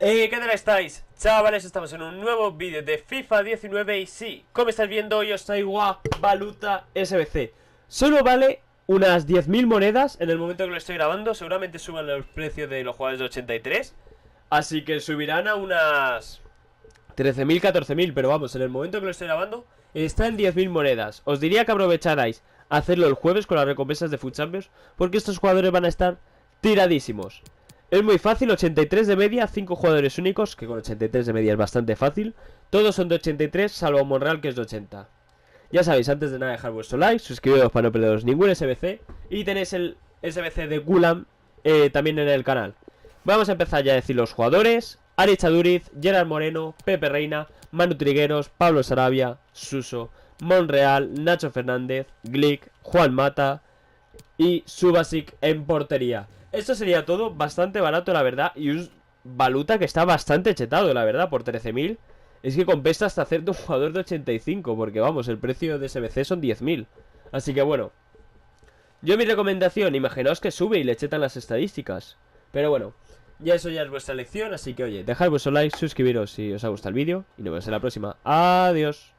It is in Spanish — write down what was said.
¿Qué tal estáis? Chavales, estamos en un nuevo vídeo de FIFA 19 y sí, como estáis viendo hoy os traigo a Valuta SBC. Solo vale unas 10.000 monedas en el momento que lo estoy grabando. Seguramente suban los precios de los jugadores de 83, así que subirán a unas 13.000, 14.000, pero vamos, en el momento que lo estoy grabando está en 10.000 monedas. Os diría que aprovecharais a hacerlo el jueves con las recompensas de Food Champions, porque estos jugadores van a estar tiradísimos. Es muy fácil, 83 de media, 5 jugadores únicos, que con 83 de media es bastante fácil. Todos son de 83, salvo Monreal, que es de 80. Ya sabéis, antes de nada dejar vuestro like, suscribiros para no perderos ningún SBC. Y tenéis el SBC de Gulam también en el canal. Vamos a empezar ya a decir los jugadores. Ari Chaduriz, Gerard Moreno, Pepe Reina, Manu Trigueros, Pablo Sarabia, Suso, Monreal, Nacho Fernández, Glick, Juan Mata y Subasic en portería. Esto sería todo bastante barato, la verdad. Y un Valuta que está bastante chetado, la verdad, por 13.000. Es que compensa hasta hacerte un jugador de 85, porque vamos, el precio de SBC son 10.000. Así que bueno, yo mi recomendación, imaginaos que sube y le chetan las estadísticas. Pero bueno, ya eso ya es vuestra elección. Así que oye, dejad vuestro like, suscribiros si os ha gustado el vídeo y nos vemos en la próxima. Adiós.